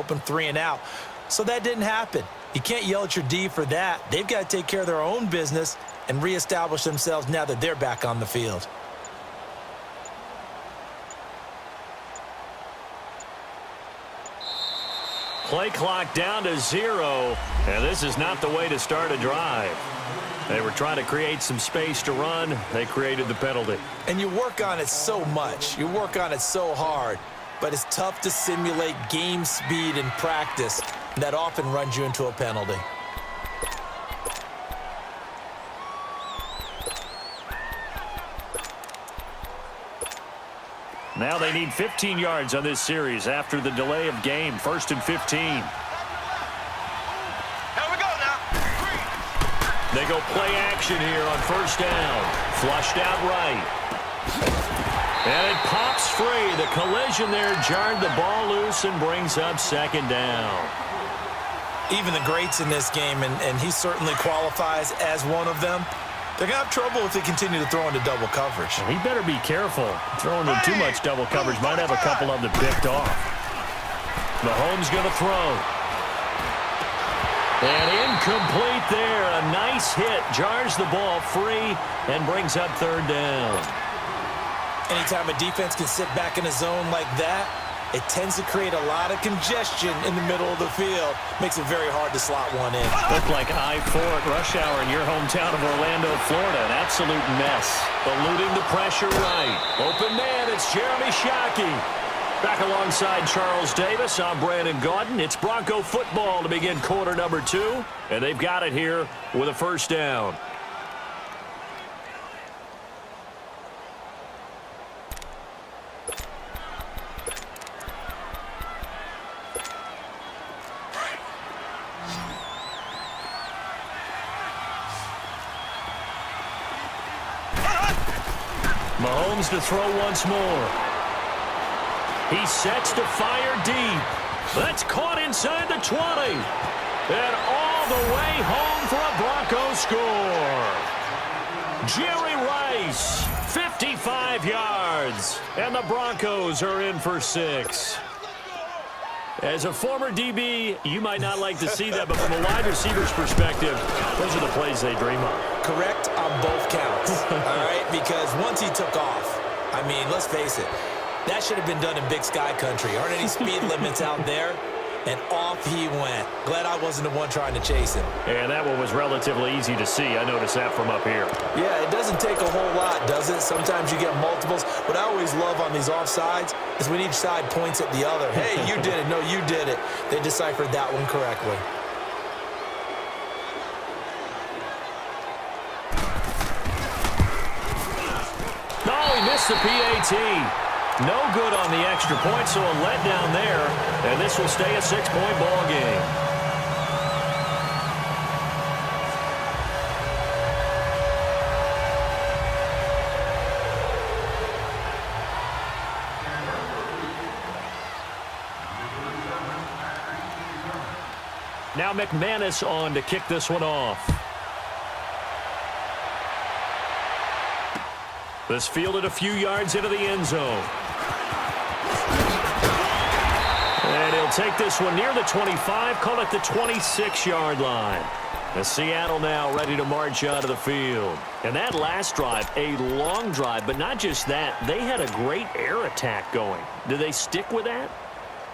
hoping 3 and out. So that didn't happen. You can't yell at your D for that. They've got to take care of their own business and reestablish themselves now that they're back on the field. Play clock down to 0, and this is not the way to start a drive. They were trying to create some space to run. They created the penalty. And you work on it so much. You work on it so hard. But it's tough to simulate game speed in practice. That often runs you into a penalty. Now they need 15 yards on this series after the delay of game. 1st and 15. Here we go now. They go play action here on 1st down. Flushed out right. And it pops free. The collision there jarred the ball loose and brings up 2nd down. Even the greats in this game, and he certainly qualifies as one of them, they're going to have trouble if they continue to throw into double coverage. He better be careful. Throwing in too much double coverage might have a couple of them picked off. Mahomes going to throw. And incomplete there. A nice hit. Jars the ball free and brings up 3rd down. Anytime a defense can sit back in a zone like that, it tends to create a lot of congestion in the middle of the field. Makes it very hard to slot one in. Looked like I-4 at rush hour in your hometown of Orlando, Florida. An absolute mess. Eluding the pressure right. Open man, it's Jeremy Shockey. Back alongside Charles Davis, I'm Brandon Gaudin. It's Bronco football to begin quarter number 2. And they've got it here with a 1st down. Mahomes to throw once more. He sets to fire deep. That's caught inside the 20. And all the way home for a Bronco score. Jerry Rice, 55 yards. And the Broncos are in for 6. As a former DB, you might not like to see that, but from a wide receiver's perspective, those are the plays they dream of. Correct on both counts, all right? Because once he took off, I mean, let's face it, that should have been done in Big Sky country. Aren't any speed limits out there? And off he went. Glad I wasn't the one trying to chase him. And that one was relatively easy to see. I noticed that from up here. Yeah, it doesn't take a whole lot, does it? Sometimes you get multiples. What I always love on these offsides is when each side points at the other. Hey, you did it. No, you did it. They deciphered that one correctly. No, he missed the PAT. No good on the extra point, so a letdown there. And this will stay a 6-point ball game. Now McManus on to kick this one off. This fielded a few yards into the end zone. And he'll take this one near the 25, call it the 26-yard line. The Seattle now ready to march out of the field. And that last drive, a long drive, but not just that. They had a great air attack going. Do they stick with that?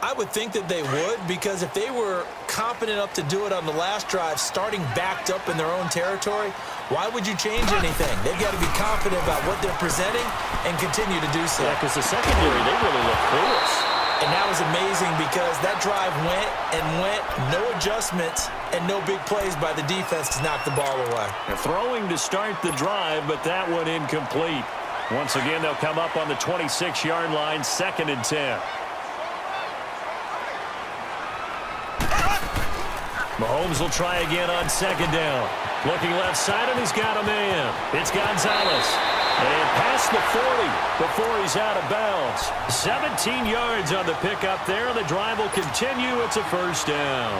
I would think that they would, because if they were confident enough to do it on the last drive, starting backed up in their own territory, why would you change anything? They've got to be confident about what they're presenting and continue to do so. Yeah, because the secondary, they really look clueless. And that was amazing because that drive went and went, no adjustments and no big plays by the defense to knock the ball away. They're throwing to start the drive, but that one incomplete. Once again, they'll come up on the 26-yard line, 2nd and 10. Mahomes will try again on 2nd down. Looking left side, and he's got a man. It's Gonzalez. And past the 40 before he's out of bounds. 17 yards on the pickup there. The drive will continue. It's a 1st down.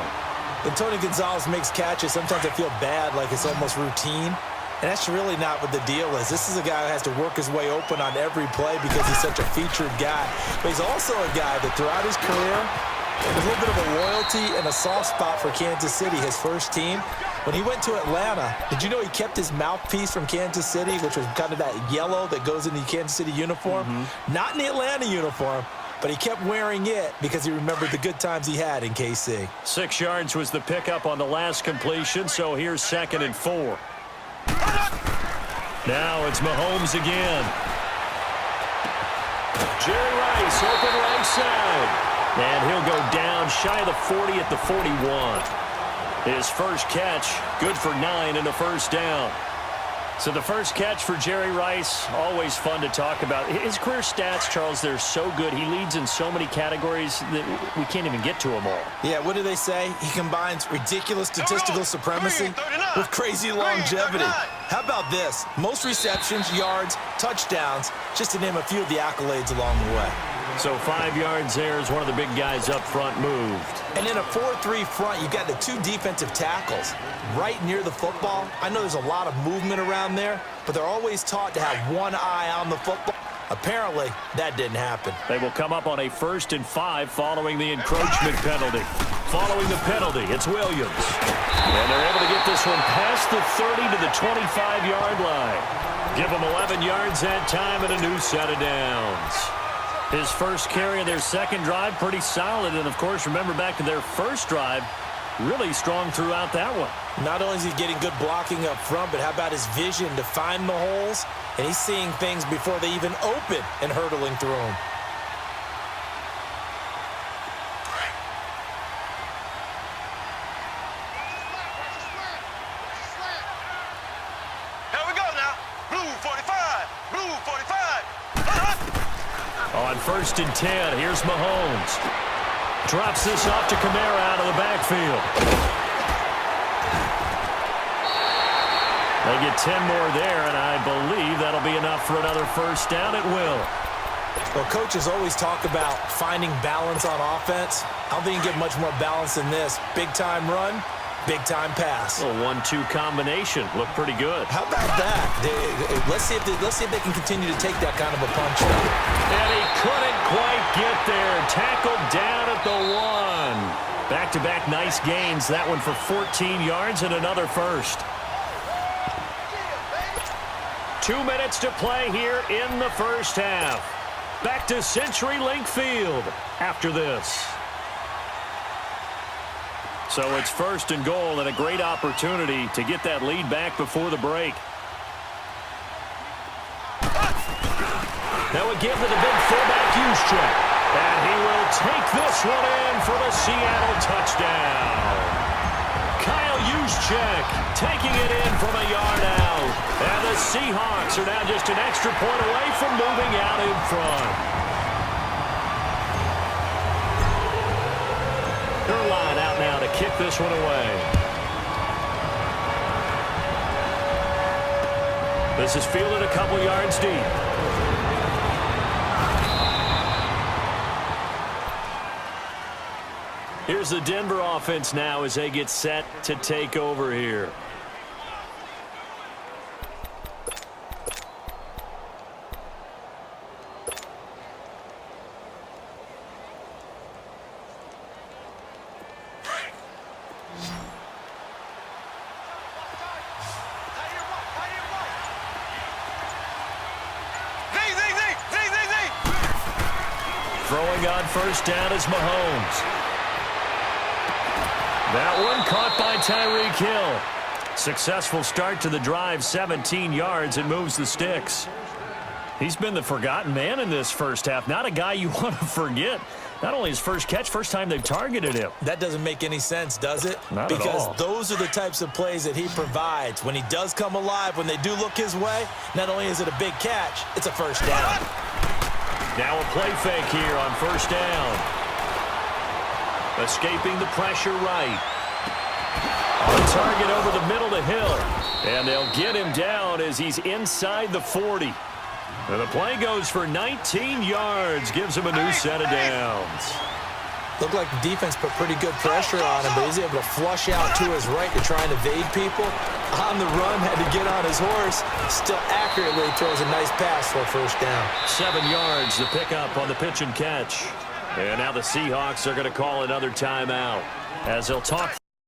When Tony Gonzalez makes catches, sometimes I feel bad, like it's almost routine. And that's really not what the deal is. This is a guy who has to work his way open on every play because he's such a featured guy. But he's also a guy that throughout his career There's a little bit of a loyalty and a soft spot for Kansas City, his first team. When he went to Atlanta, did you know he kept his mouthpiece from Kansas City, which was kind of that yellow that goes in the Kansas City uniform? Not in the Atlanta uniform, but he kept wearing it because he remembered the good times he had in KC. 6 yards was the pickup on the last completion, so here's 2nd and 4. Now it's Mahomes again. Jerry Rice, open right side. And he'll go down shy of the 40 at the 41. His first catch, good for 9 and a first down. So the first catch for Jerry Rice, always fun to talk about. His career stats, Charles, they're so good. He leads in so many categories that we can't even get to them all. Yeah, what do they say? He combines ridiculous statistical supremacy with crazy longevity. How about this? Most receptions, yards, touchdowns, just to name a few of the accolades along the way. So 5 yards there as one of the big guys up front moved. And in a 4-3 front, you've got the 2 defensive tackles right near the football. I know there's a lot of movement around there, but they're always taught to have one eye on the football. Apparently, that didn't happen. They will come up on a 1st and 5 following the encroachment penalty. Following the penalty, it's Williams. And they're able to get this one past the 30 to the 25-yard line. Give them 11 yards that time and a new set of downs. His first carry of their second drive, pretty solid. And, of course, remember back to their first drive, really strong throughout that one. Not only is he getting good blocking up front, but how about his vision to find the holes? And he's seeing things before they even open and hurdling through them. Here we go now. Blue 45. Blue 45. On 1st and 10, here's Mahomes. Drops this off to Kamara out of the backfield. They get 10 more there, and I believe that'll be enough for another first down. It will. Well, coaches always talk about finding balance on offense. I don't think you get much more balance than this. Big-time run, big-time pass. A 1-2 combination. Looked pretty good. How about that? Let's see if they can continue to take that kind of a punch. And he couldn't quite get there. Tackled down at the 1. Back-to-back nice gains. That one for 14 yards and another first. 2 minutes to play here in the first half. Back to CenturyLink Field after this. So it's 1st and goal and a great opportunity to get that lead back before the break. Now again to the big fullback Juszczyk. And he will take this one in for the Seattle touchdown. Kyle Juszczyk taking it in from a yard out. And the Seahawks are now just an extra point away from moving out in front. Their line out now to kick this one away. This is fielded a couple yards deep. Here's the Denver offense now as they get set to take over here. Throwing on first down is Mahomes. That one caught by Tyreek Hill. Successful start to the drive, 17 yards, and moves the sticks. He's been the forgotten man in this first half. Not a guy you want to forget. Not only his first catch, first time they've targeted him. That doesn't make any sense, does it? Not at all. Because those are the types of plays that he provides. When he does come alive, when they do look his way, not only is it a big catch, it's a first down. Now a play fake here on first down. Escaping the pressure right. On target over the middle to Hill. And they'll get him down as he's inside the 40. And the play goes for 19 yards. Gives him a new set of downs. Looked like the defense put pretty good pressure on him, but he's able to flush out to his right to try and evade people. On the run, had to get on his horse. Still accurately throws a nice pass for a first down. 7 yards, the pickup on the pitch and catch. And now the Seahawks are going to call another timeout as they'll talk.